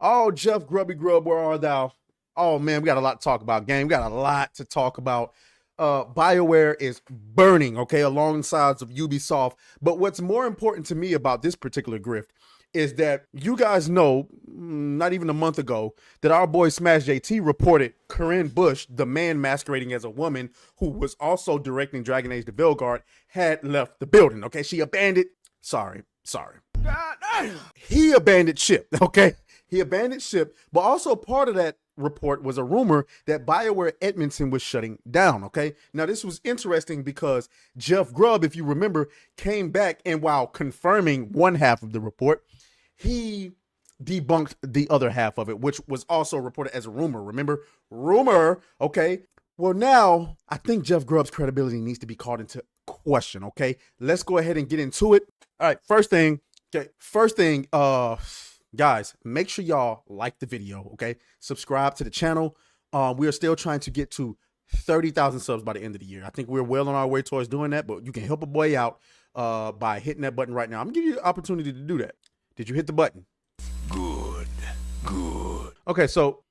Oh, Jeff Grubby Grubb, where are thou? Oh man, we got a lot to talk about, gang. We got a lot to talk about. Bioware is burning, okay, alongside of Ubisoft. But what's more important to me about this particular grift is that you guys know, not even a month ago, that our boy Smash JT reported Corinne Bush, the man masquerading as a woman who was also directing Dragon Age: The Veilguard, had left the building. Okay, she abandoned. Sorry. God damn. He abandoned ship. Okay, he abandoned ship. But also part of that report was a rumor that Bioware Edmonton was shutting down. Okay, now this was interesting because Jeff Grubb, if you remember, came back and while confirming one half of the report, he debunked the other half of it, which was also reported as a rumor. Remember, rumor. Okay, well now I think Jeff Grubb's credibility needs to be called into question. Okay, let's go ahead and get into it. All right, first thing, guys, make sure y'all like the video, okay? Subscribe to the channel. We are still trying to get to 30,000 subs by the end of the year. I think we're well on our way towards doing that, but you can help a boy out by hitting that button right now. I'm gonna give you the opportunity to do that. Did you hit the button? Good. Okay, so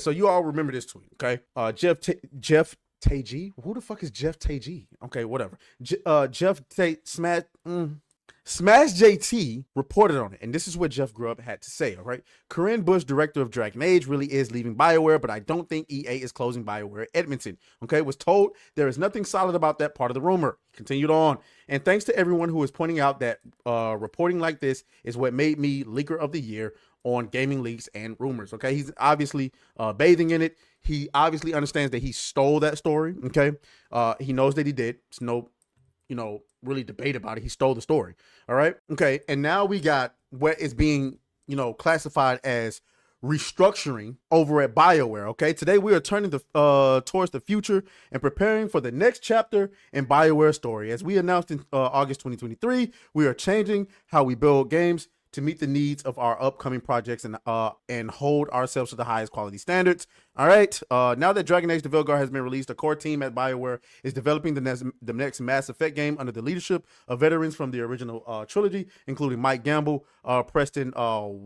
you all remember this tweet, okay? Jeff Taiji. Who the fuck is Jeff Taiji? Okay, whatever. Smash JT reported on it, and this is what Jeff Grubb had to say, all right? Corinne Bush, director of Dragon Age, really is leaving Bioware, but I don't think EA is closing Bioware Edmonton, okay? Was told there is nothing solid about that part of the rumor. Continued on. And thanks to everyone who is pointing out that reporting like this is what made me Leaker of the Year on Gaming Leaks and Rumors, okay? He's obviously bathing in it. He obviously understands that he stole that story, okay? He knows that he did. It's no, really debate about it. He stole the story. All right. Okay. And now we got what is being, classified as restructuring over at Bioware. Okay. Today we are turning towards the future and preparing for the next chapter in Bioware's story. As we announced in August 2023, we are changing how we build games to meet the needs of our upcoming projects and hold ourselves to the highest quality standards. All right. Now that Dragon Age: The Veilguard has been released, the core team at Bioware is developing the next Mass Effect game under the leadership of veterans from the original trilogy, including Mike Gamble, Preston, Derek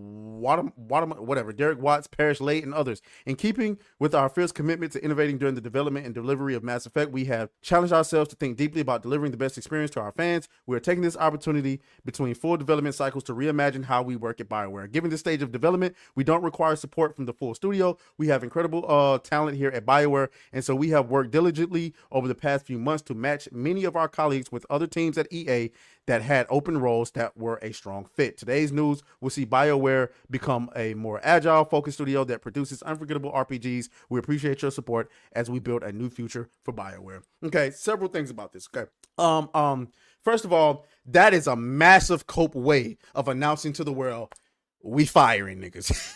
Watts, Parrish Late, and others. In keeping with our fierce commitment to innovating during the development and delivery of Mass Effect, we have challenged ourselves to think deeply about delivering the best experience to our fans. We are taking this opportunity between full development cycles to reimagine how we work at Bioware. Given this stage of development, we don't require support from the full studio. We have incredible talent here at Bioware, and so we have worked diligently over the past few months to match many of our colleagues with other teams at EA that had open roles that were a strong fit. Today's news will see Bioware become a more agile, focused studio that produces unforgettable RPGs. We appreciate your support as we build a new future for Bioware. Okay, several things about this. Okay, first of all, that is a massive cope way of announcing to the world, we firing niggas.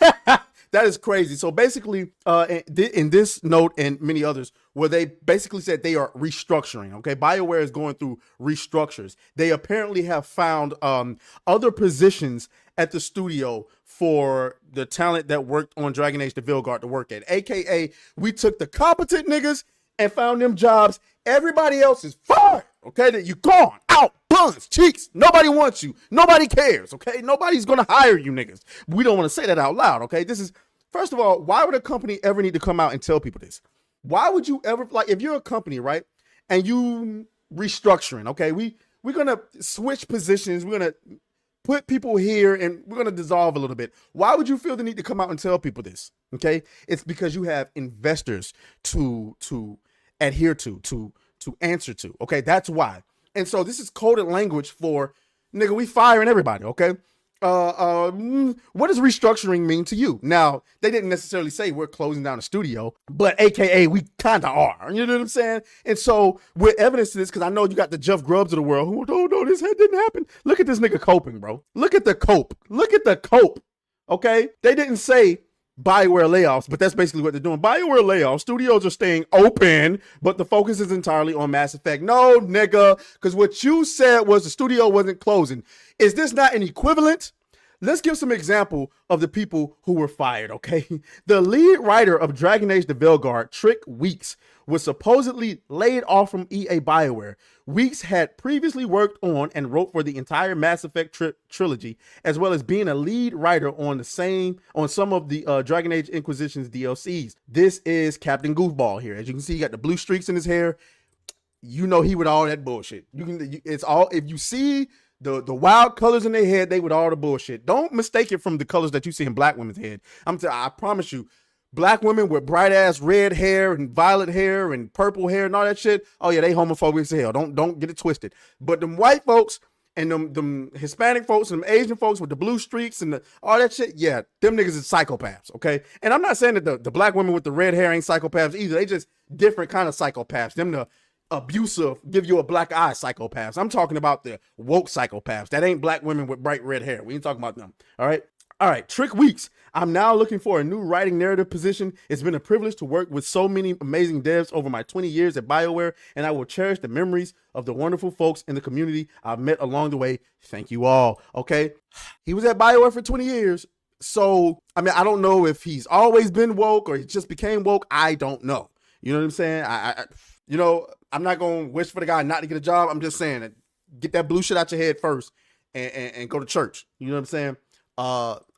That is crazy. So basically, in this note and many others, where they basically said they are restructuring, okay? Bioware is going through restructures. They apparently have found other positions at the studio for the talent that worked on Dragon Age: The Veilguard to work at. AKA, we took the competent niggas and found them jobs. Everybody else is fired, okay? That you gone, out, buns, cheeks. Nobody wants you. Nobody cares, okay? Nobody's going to hire you niggas. We don't want to say that out loud, okay? This is, first of all, why would a company ever need to come out and tell people this? Why would you ever, like, if you're a company, right, and you restructuring, okay, we're going to switch positions. We're going to put people here and we're going to dissolve a little bit. Why would you feel the need to come out and tell people this? Okay, it's because you have investors to adhere to answer to. Okay, that's why. And so this is coded language for, nigga, we firing everybody. Okay, what does restructuring mean to you? Now, they didn't necessarily say we're closing down a studio, but AKA we kind of are. You know what I'm saying? And so with evidence to this, because I know you got the Jeff Grubbs of the world who don't know this didn't happen. Look at this nigga coping, bro. Look at the cope. Look at the cope. Okay, they didn't say Bioware layoffs, but that's basically what they're doing. Bioware layoffs, studios are staying open, but the focus is entirely on Mass Effect. No, nigga, because what you said was the studio wasn't closing. Is this not an equivalent let's give some example of the people who were fired, okay? The lead writer of Dragon Age The Veilguard, Trick Weeks, was supposedly laid off from EA Bioware. Weeks had previously worked on and wrote for the entire Mass Effect trilogy, as well as being a lead writer on some of the Dragon Age Inquisition's DLCs. This is Captain Goofball here. As you can see, he got the blue streaks in his hair. You know he with all that bullshit. It's all, if you see the wild colors in their head, they with all the bullshit. Don't mistake it from the colors that you see in black women's head. I promise you, black women with bright ass red hair and violet hair and purple hair and all that shit. Oh yeah, they homophobic as hell. Don't get it twisted. But them white folks and them Hispanic folks and them Asian folks with the blue streaks and all that shit, yeah, them niggas is psychopaths, okay? And I'm not saying that the black women with the red hair ain't psychopaths either. They just different kind of psychopaths. Them the abusive, give you a black eye psychopaths. I'm talking about the woke psychopaths. That ain't black women with bright red hair. We ain't talking about them. All right. Trick Weeks. I'm now looking for a new writing narrative position. It's been a privilege to work with so many amazing devs over my 20 years at Bioware, and I will cherish the memories of the wonderful folks in the community I've met along the way. Thank you all. Okay. He was at Bioware for 20 years. So, I mean, I don't know if he's always been woke or he just became woke. I don't know. You know what I'm saying? I'm not going to wish for the guy not to get a job. I'm just saying that get that blue shit out your head first and go to church. You know what I'm saying?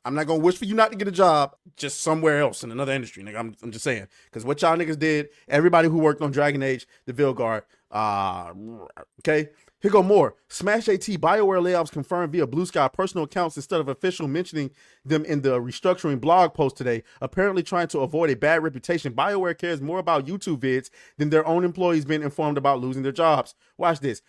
I'm not going to wish for you not to get a job just somewhere else in another industry, nigga. I'm just saying. Because what y'all niggas did, everybody who worked on Dragon Age, The Veilguard, okay? Here go more. Smash AT Bioware layoffs confirmed via Blue Sky personal accounts instead of official mentioning them in the restructuring blog post today. Apparently trying to avoid a bad reputation, Bioware cares more about YouTube vids than their own employees being informed about losing their jobs. Watch this.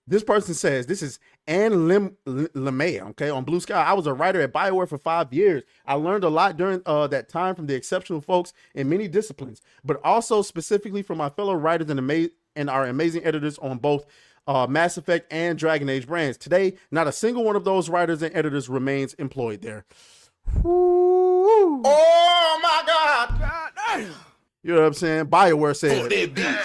This person says, this is Anne LeMay, okay, on Blue Sky. I was a writer at Bioware for 5 years. I learned a lot during that time from the exceptional folks in many disciplines, but also specifically from my fellow writers and our amazing editors on both Mass Effect and Dragon Age brands. Today, not a single one of those writers and editors remains employed there. Woo. Oh my God. God damn. You know what I'm saying? Bioware said. Fuck that bitch.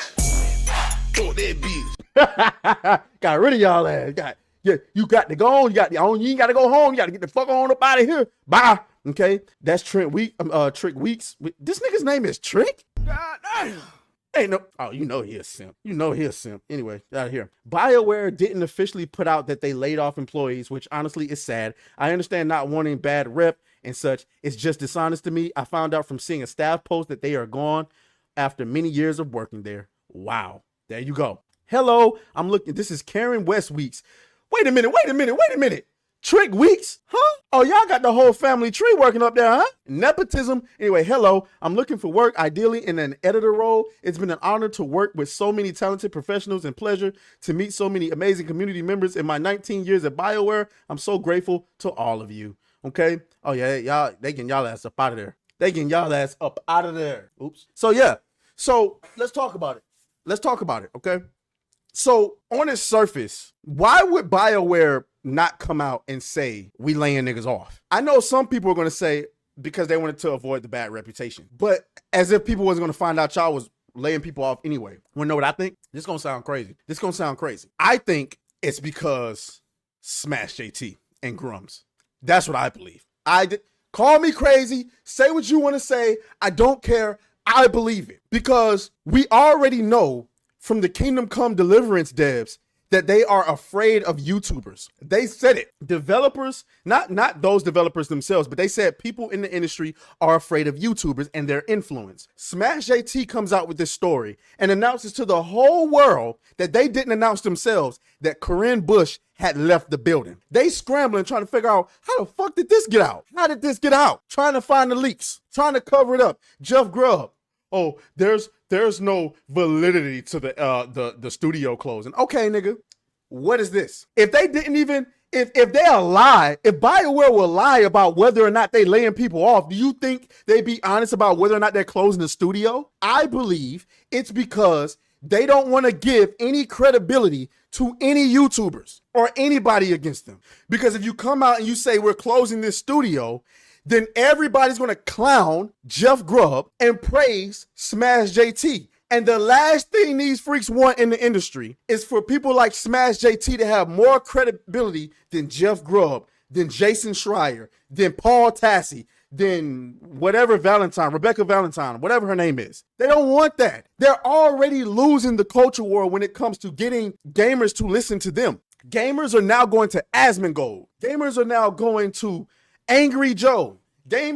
Fuck that bitch. Got rid of y'all ass. You got to go on. You ain't got to go home. You got to get the fuck on up out of here. Bye. Okay. That's Trick Weeks. This nigga's name is Trick? God damn. Ain't no, oh, you know he a simp. Anyway, out of here. Bioware didn't officially put out that they laid off employees, which honestly is sad. I understand not wanting bad rep and such. It's just dishonest to me. I found out from seeing a staff post that they are gone after many years of working there. Wow. There you go. Hello, I'm looking. This is Karen West Weeks. Wait a minute. Trick Weeks? Huh? Oh, y'all got the whole family tree working up there, huh? Nepotism. Anyway, hello. I'm looking for work, ideally in an editor role. It's been an honor to work with so many talented professionals and pleasure to meet so many amazing community members in my 19 years at Bioware. I'm so grateful to all of you. Okay? Oh, yeah, they getting y'all ass up out of there. Oops. So, yeah. So, let's talk about it. Okay? So, on its surface, why would Bioware not come out and say we laying niggas off? I know some people are going to say because they wanted to avoid the bad reputation, but as if people wasn't going to find out y'all was laying people off anyway. Want to know what I think? This is going to sound crazy. I think it's because Smash JT and Grums. That's what I believe. Call me crazy. Say what you want to say. I don't care. I believe it because we already know from the Kingdom Come Deliverance devs that they are afraid of YouTubers. They said it. Developers, not those developers themselves, but they said people in the industry are afraid of YouTubers and their influence. Smash JT comes out with this story and announces to the whole world that they didn't announce themselves that Corinne Bush had left the building. They scrambling, trying to figure out how the fuck did this get out? How did this get out? Trying to find the leaks, trying to cover it up. Jeff Grubb. Oh, there's no validity to the studio closing. Okay, nigga, what is this? If they didn't even, if they'll lie, if Bioware will lie about whether or not they laying people off, do you think they'd be honest about whether or not they're closing the studio? I believe it's because they don't want to give any credibility to any YouTubers or anybody against them. Because if you come out and you say we're closing this studio, then everybody's going to clown Jeff Grubb and praise Smash JT. And the last thing these freaks want in the industry is for people like Smash JT to have more credibility than Jeff Grubb then Jason Schreier, then Paul Tassi, then whatever Rebecca Valentine, whatever her name is. They don't want that. They're already losing the culture war when it comes to getting gamers to listen to them. Gamers are now going to Asmongold. Gamers are now going to Angry Joe. They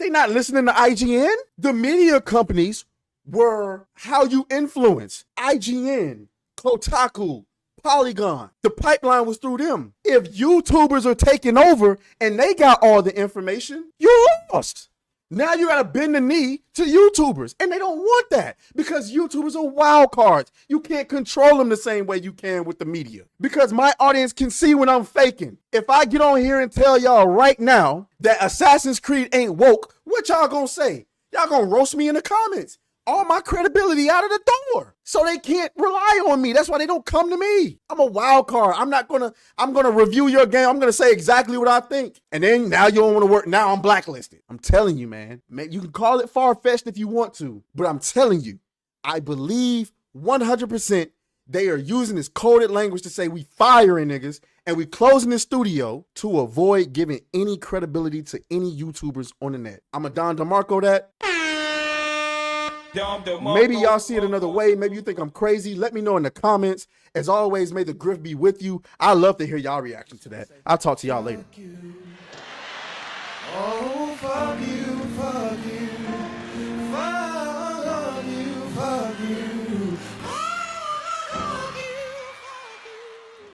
not listening to IGN. The media companies were how you influence. IGN, Kotaku, Polygon. The pipeline was through them. If YouTubers are taking over and they got all the information, you're lost. Now you gotta bend the knee to YouTubers, and they don't want that because YouTubers are wild cards. You can't control them the same way you can with the media because my audience can see when I'm faking. If I get on here and tell y'all right now that Assassin's Creed ain't woke, what y'all gonna say? Y'all gonna roast me in the comments. All my credibility out of the door. So they can't rely on me. That's why they don't come to me. I'm a wild card. I'm gonna review your game. I'm gonna say exactly what I think. And then now you don't want to work. Now I'm blacklisted. I'm telling you, man. You can call it far-fetched if you want to, but I'm telling you, I believe 100% they are using this coded language to say we firing niggas and we closing the studio to avoid giving any credibility to any YouTubers on the net. I'm a Don DeMarco that. Maybe y'all see it another way. Maybe you think I'm crazy. Let me know in the comments. As always, may the grift be with you. I love to hear y'all reaction to that. I'll talk to y'all later. Oh, fuck you.